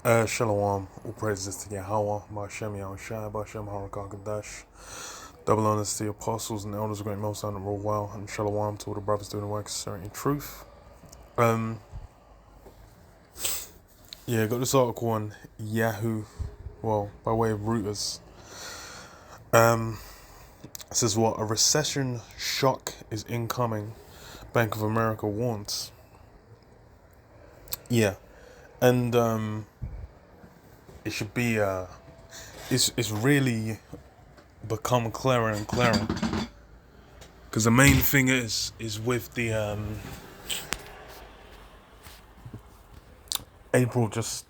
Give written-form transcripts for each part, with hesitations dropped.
Shalom, all praises to Yahweh, Bashem Yahushai, Bashem Harakakadash. Double honors to the apostles and elders of Great Most High, rule well, and Shalom to all the brothers doing the work of certain truth. Um, yeah, got this article on Yahoo, well, by way of Reuters. It says what? A recession shock is incoming, Bank of America warns. Yeah, and it should be, it's really become clearer and clearer. Because the main thing is with the April just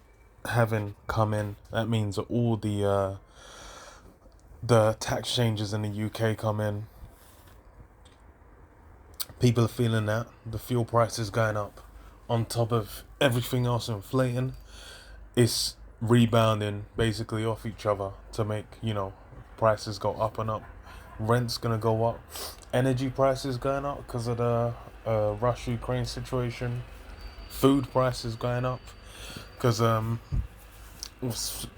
having come in. That means that all the tax changes in the UK come in. People are feeling that the fuel price is going up, on top of everything else inflating. It's rebounding basically off each other to make prices go up and up. Rent's gonna go up. Energy prices going up because of the Russia-Ukraine situation. Food prices going up because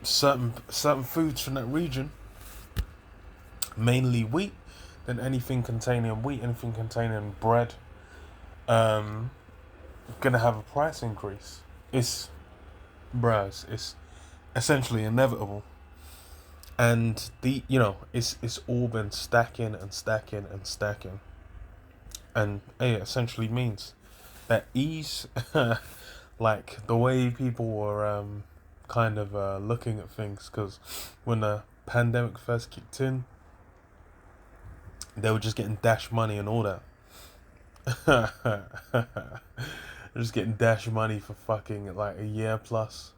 certain foods from that region, mainly wheat, then anything containing wheat, anything containing bread, gonna have a price increase. It's essentially inevitable, and it's all been stacking and stacking and stacking, and it essentially means that ease, like the way people were kind of looking at things, because when the pandemic first kicked in, they were just getting dash money and all that. They're just getting dash money for fucking like a year plus.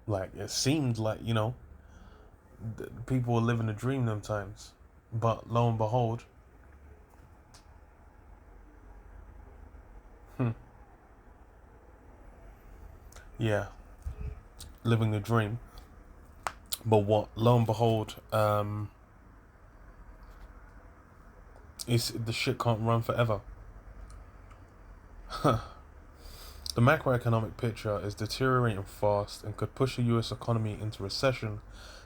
Like it seemed like people were living a dream them times, but lo and behold, yeah, living the dream. But what? Lo and behold, it's the shit can't run forever. The macroeconomic picture is deteriorating fast and could push the US economy into recession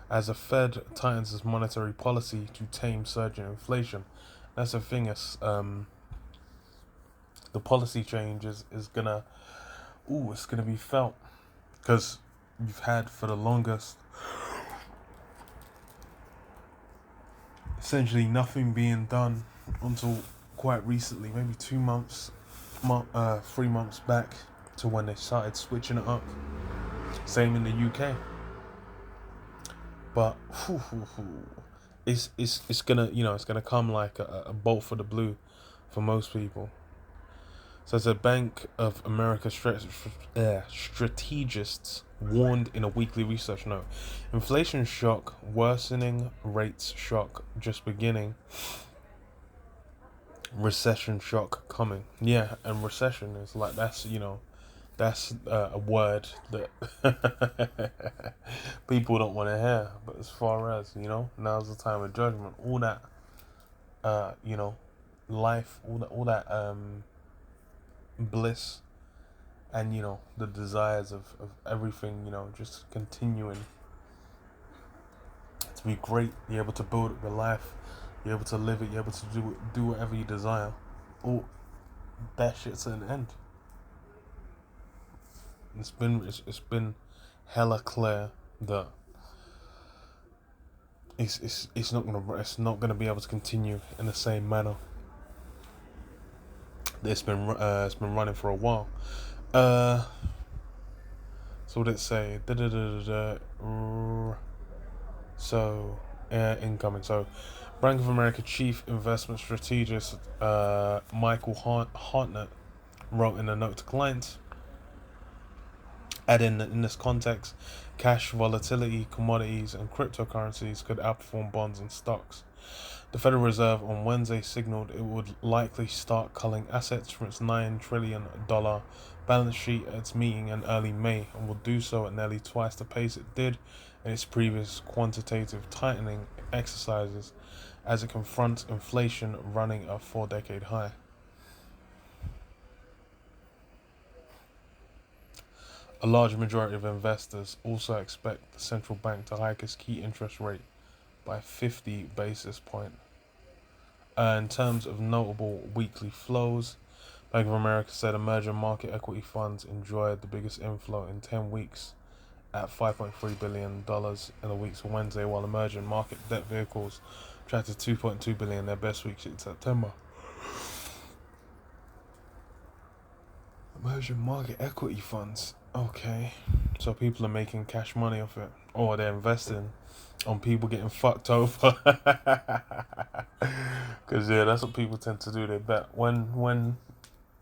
as the Fed tightens its monetary policy to tame surging inflation. That's the thing, is the policy change is gonna it's gonna be felt, because you've had for the longest essentially nothing being done until quite recently, maybe 3 months back, to when they started switching it up. Same in the UK, but it's gonna it's gonna come like a bolt for the blue for most people. So, as a Bank of America strategists warned in a weekly research note, inflation shock, worsening rates shock just beginning, recession shock coming. Yeah, and recession is like, that's a word that people don't want to hear. But as far as now's the time of judgment. All that, life, all that bliss, and the desires of everything, just continuing to be great. You're able to build your life, you're able to live it, you're able to do whatever you desire. All that shit's at an end. It's been hella clear that it's not gonna be able to continue in the same manner. It's been running for a while. So what did it say? So, incoming. So, Bank of America chief investment strategist Michael Hartnett wrote in a note to clients, adding that in this context, cash volatility, commodities, and cryptocurrencies could outperform bonds and stocks. The Federal Reserve on Wednesday signaled it would likely start culling assets from its $9 trillion balance sheet at its meeting in early May, and will do so at nearly twice the pace it did in its previous quantitative tightening exercises, as it confronts inflation running a 4-decade high. A large majority of investors also expect the central bank to hike its key interest rate by 50 basis points. In terms of notable weekly flows, Bank of America said emerging market equity funds enjoyed the biggest inflow in 10 weeks at $5.3 billion in the weeks of Wednesday, while emerging market debt vehicles attracted $2.2 billion, their best weeks in September. Emerging market equity funds. Okay. So people are making cash money off it. Or they're investing on people getting fucked over. Because, yeah, that's what people tend to do. They bet when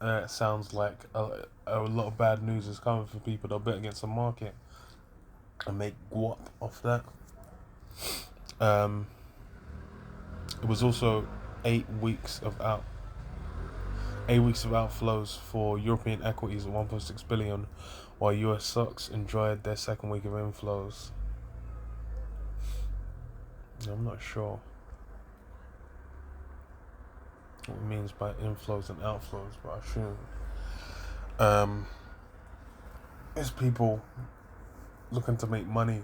it sounds like a lot of bad news is coming for people, they'll bet against the market and make guap off that. It was also 8 weeks of outflows for European equities at 1.6 billion, while US stocks enjoyed their second week of inflows. I'm not sure what it means by inflows and outflows, but I assume it's people looking to make money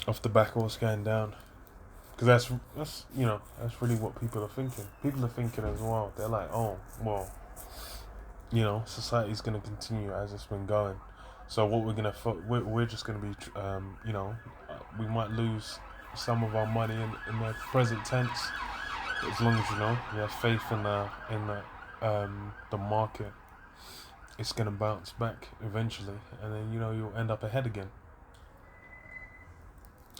off the back of what's going down. Because that's really what people are thinking. People are thinking as well. They're like, oh, well, society's going to continue as it's been going. So what we're just going to be, we might lose some of our money in the present tense. As long as we have faith in the market, it's going to bounce back eventually, and then you'll end up ahead again.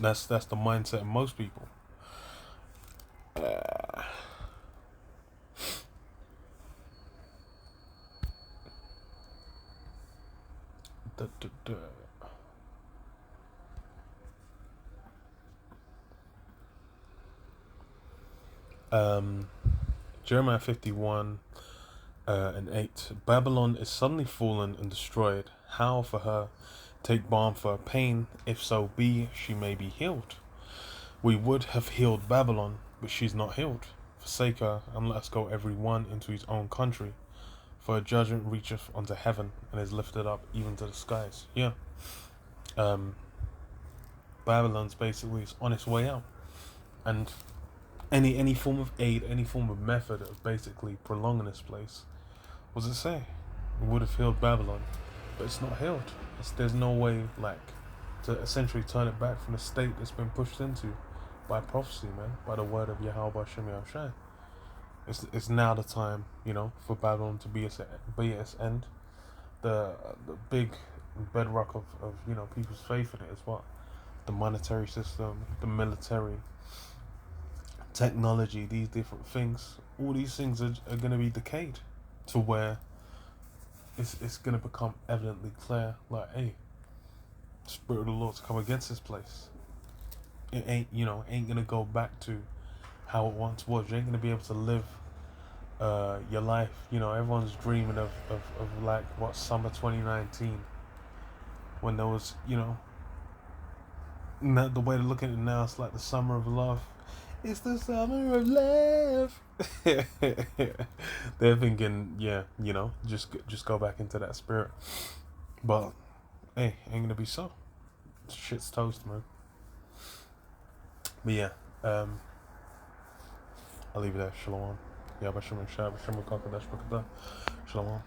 That's the mindset of most people. Jeremiah 51 and 8. Babylon is suddenly fallen and destroyed. How for her? Take balm for her pain, if so be she may be healed. We would have healed Babylon, but she's not healed. Forsake her, and let us go every one into his own country. For her judgment reacheth unto heaven, and is lifted up even to the skies. Yeah. Babylon's basically on its way out. And any form of aid, any form of method of basically prolonging this place, what does it say? It would have healed Babylon, but it's not healed. There's no way, to essentially turn it back from the state it's been pushed into by prophecy, man, by the word of Yahweh Shem Yahushai. It's now the time, for Babylon to be at its end. The big bedrock of people's faith in it is what? The monetary system, the military, technology, these different things. All these things are going to be decayed to where it's going to become evidently clear, like, hey, the Spirit of the Lord's come against this place. It ain't going to go back to how it once was. You ain't going to be able to live your life. Everyone's dreaming of like, what, summer 2019, when there was, the way to look at it now, it's like the summer of love. It's the summer of love. They're thinking, just go back into that spirit. But hey, ain't gonna be so. Shit's toast, man. But yeah, I'll leave it there. Shalom. Yeah, Shalom.